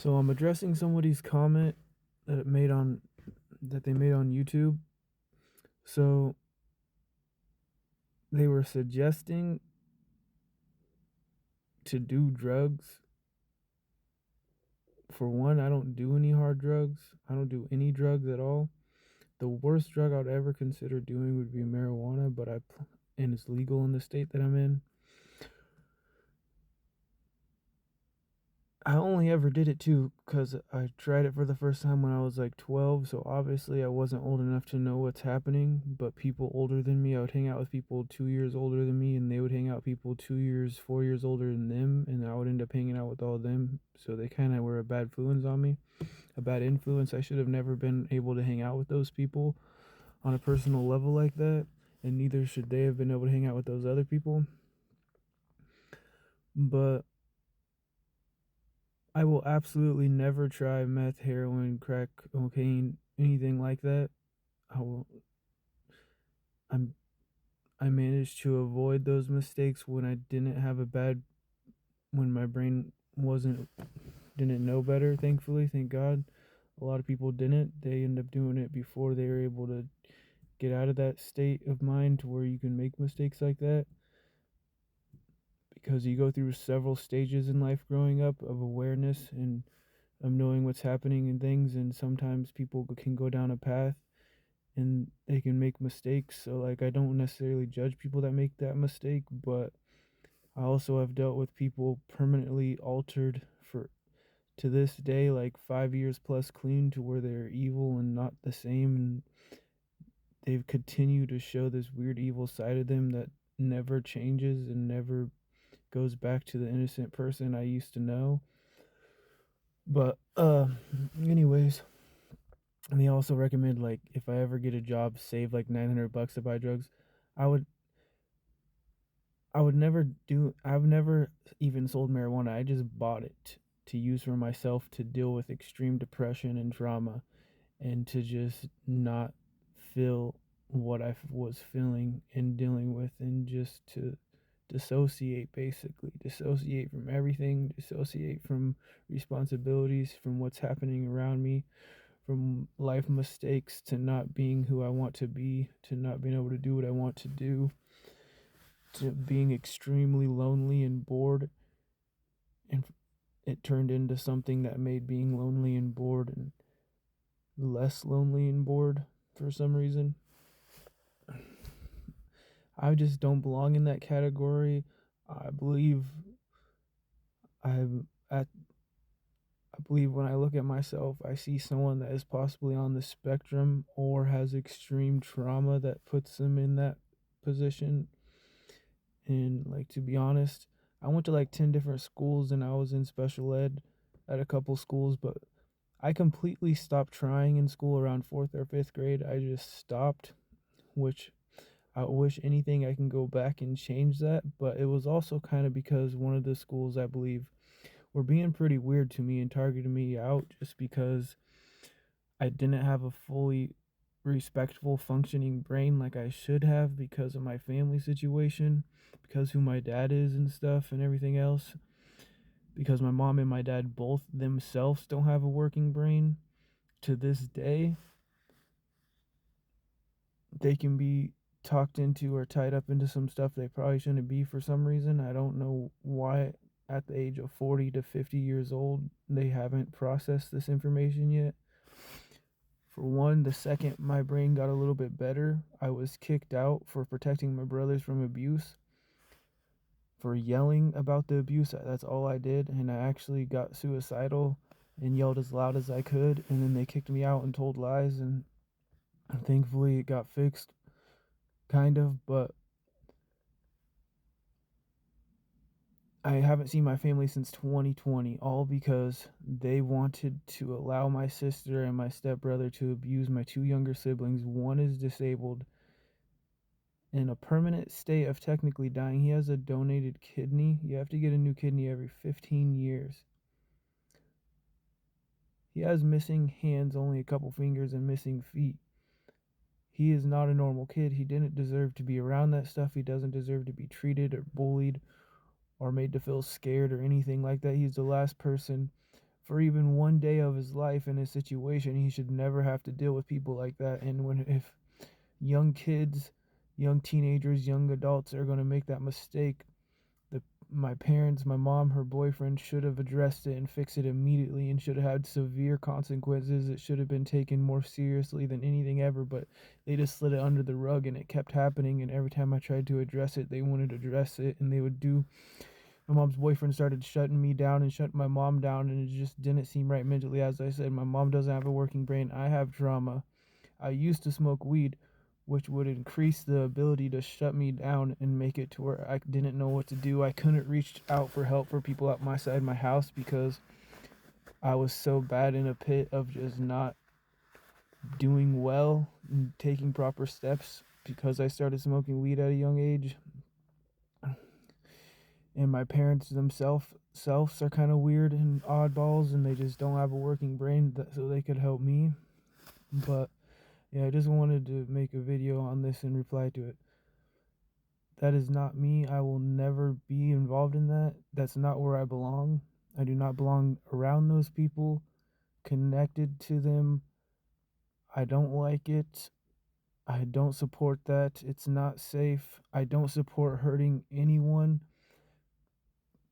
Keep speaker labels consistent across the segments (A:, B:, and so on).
A: So I'm addressing somebody's comment that it made on that they made on YouTube. So they were suggesting to do drugs. For one, I don't do any hard drugs. I don't do any drugs at all. The worst drug I would ever consider doing would be marijuana, and it's legal in the state that I'm in. I only ever did it too because I tried it for the first time when I was like 12, so obviously I wasn't old enough to know what's happening. But people older than me, I would hang out with people 2 years older than me, and they would hang out with people 2 years, 4 years older than them, and I would end up hanging out with all of them. So they kind of were a bad influence on me, a bad influence. I should have never been able to hang out with those people on a personal level like that, and neither should they have been able to hang out with those other people. But I will absolutely never try meth, heroin, crack, cocaine, anything like that. I will. I'm. I managed to avoid those mistakes when I didn't have a bad. When my brain wasn't didn't know better. Thankfully, thank God. A lot of people didn't. They end up doing it before they were able to get out of that state of mind to where you can make mistakes like that. Because you go through several stages in life growing up of awareness and of knowing what's happening in things, and sometimes people can go down a path and they can make mistakes. So like I don't necessarily judge people that make that mistake, but I also have dealt with people permanently altered for to this day, like 5 years plus clean, to where they're evil and not the same, and they've continued to show this weird evil side of them that never changes and never goes back to the innocent person I used to know. But anyways, and they also recommend, like, if I ever get a job, save like $900 to buy drugs. I would I've never even sold marijuana. I just bought it to use for myself to deal with extreme depression and trauma, and to just not feel what I was feeling and dealing with, and just to dissociate, basically dissociate from everything, dissociate from responsibilities, from what's happening around me, from life mistakes, to not being who I want to be, to not being able to do what I want to do, to being extremely lonely and bored. And it turned into something that made being lonely and bored and less lonely and bored for some reason. I just don't belong in that category. I believe I'm at I believe when I look at myself, I see someone that is possibly on the spectrum or has extreme trauma that puts them in that position. And, like, to be honest, I went to like 10 different schools and I was in special ed at a couple schools, but I completely stopped trying in school around fourth or fifth grade. I just stopped, which I wish anything I can go back and change that. But it was also kind of because one of the schools, I believe, were being pretty weird to me and targeting me out just because I didn't have a fully respectful functioning brain like I should have, because of my family situation, because who my dad is and stuff and everything else, because my mom and my dad both themselves don't have a working brain. To this day, they can be talked into or tied up into some stuff they probably shouldn't be for some reason. I don't know why at the age of 40 to 50 years old they haven't processed this information yet. For one, the second my brain got a little bit better, I was kicked out for protecting my brothers from abuse, for yelling about the abuse. That's all I did, and I actually got suicidal and yelled as loud as I could, and then they kicked me out and told lies, and thankfully it got fixed, kind of. But I haven't seen my family since 2020, all because they wanted to allow my sister and my stepbrother to abuse my two younger siblings. One is disabled, in a permanent state of technically dying. He has a donated kidney. You have to get a new kidney every 15 years. He has missing hands, only a couple fingers, and missing feet. He is not a normal kid. He didn't deserve to be around that stuff. He doesn't deserve to be treated or bullied or made to feel scared or anything like that. He's the last person for even one day of his life in his situation. He should never have to deal with people like that. And when if young kids, young teenagers, young adults are going to make that mistake, the my parents, my mom, her boyfriend should have addressed it and fixed it immediately and should have had severe consequences. It should have been taken more seriously than anything ever, but they just slid it under the rug and it kept happening. And every time I tried to address it, they wanted to address it, and they would do. My mom's boyfriend started shutting me down and shutting my mom down, and it just didn't seem right mentally. As I said, my mom doesn't have a working brain. I have trauma. I used to smoke weed, which would increase the ability to shut me down and make it to where I didn't know what to do. I couldn't reach out for help for people out my side of my house because I was so bad in a pit of just not doing well and taking proper steps because I started smoking weed at a young age. And my parents themselves are kind of weird and oddballs, and they just don't have a working brain so they could help me. But yeah, I just wanted to make a video on this and reply to it. That is not me. I will never be involved in that. That's not where I belong. I do not belong around those people, connected to them. I don't like it. I don't support that. It's not safe. I don't support hurting anyone,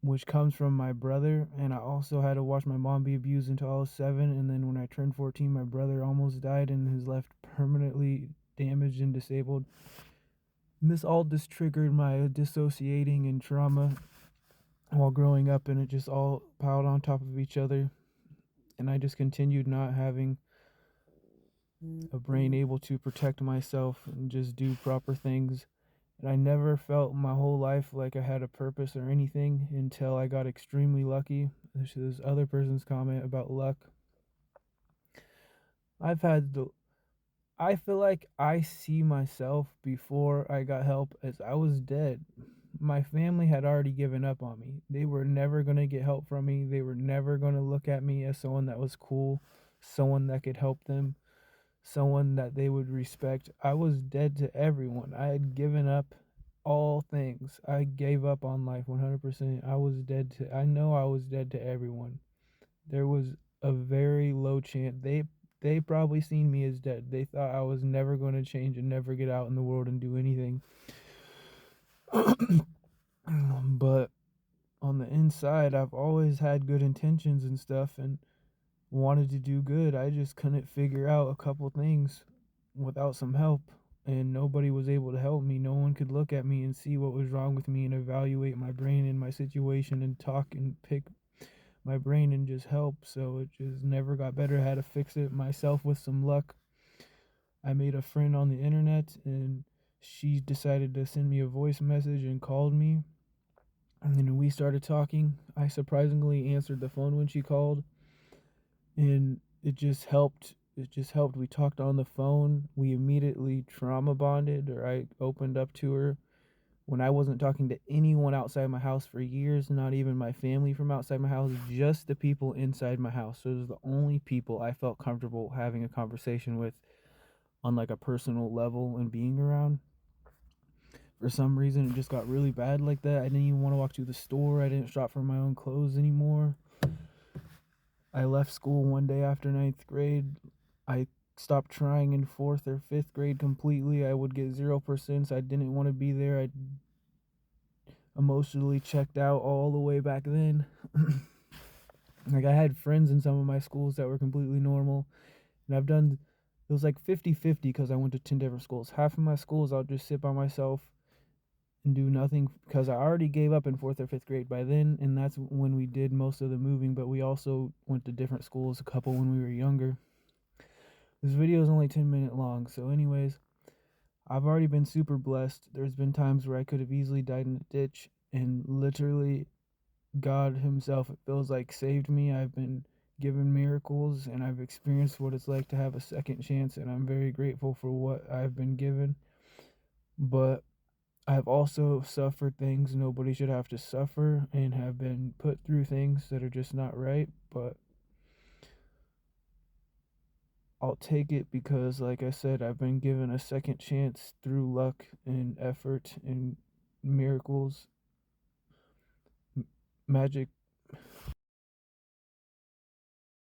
A: which comes from my brother. And I also had to watch my mom be abused until I was 7. And then when I turned 14, my brother almost died and is left permanently damaged and disabled. And this all just triggered my dissociating and trauma while growing up, and it just all piled on top of each other. And I just continued not having a brain able to protect myself and just do proper things. And I never felt my whole life like I had a purpose or anything until I got extremely lucky. This other person's comment about luck. I've had the I feel like I see myself before I got help as I was dead. My family had already given up on me. They were never going to get help from me. They were never going to look at me as someone that was cool, someone that could help them, someone that they would respect. I was dead to everyone. I had given up all things. I gave up on life 100%. I know I was dead to everyone. There was a very low chance. They probably seen me as dead. They thought I was never going to change and never get out in the world and do anything. But on the inside, I've always had good intentions and stuff and wanted to do good. I just couldn't figure out a couple things without some help, and nobody was able to help me. No one could look at me and see what was wrong with me and evaluate my brain and my situation and talk and pick my brain and just help. So it just never got better. I had to fix it myself with some luck. I made a friend on the internet, and she decided to send me a voice message and called me. And then we started talking. I surprisingly answered the phone when she called, and it just helped. It just helped. We talked on the phone. We immediately trauma bonded, or I opened up to her when I wasn't talking to anyone outside my house for years, not even my family from outside my house, just the people inside my house. So it was the only people I felt comfortable having a conversation with on like a personal level and being around. For some reason, it just got really bad like that. I didn't even want to walk to the store. I didn't shop for my own clothes anymore. I left school one day after ninth grade. I stopped trying in fourth or fifth grade completely. I would get 0%. So I didn't want to be there. I emotionally checked out all the way back then. Like, I had friends in some of my schools that were completely normal. And it was like 50-50 because I went to 10 different schools. Half of my schools, I'll just sit by myself and do nothing because I already gave up in fourth or fifth grade by then. And that's when we did most of the moving. But we also went to different schools, a couple when we were younger. This video is only 10-minute long. So anyways, I've already been super blessed. There's been times where I could have easily died in a ditch, and literally God himself, it feels like, saved me. I've been given miracles, and I've experienced what it's like to have a second chance, and I'm very grateful for what I've been given. But I've also suffered things nobody should have to suffer, and have been put through things that are just not right. But I'll take it because, like I said, I've been given a second chance through luck and effort and miracles. Magic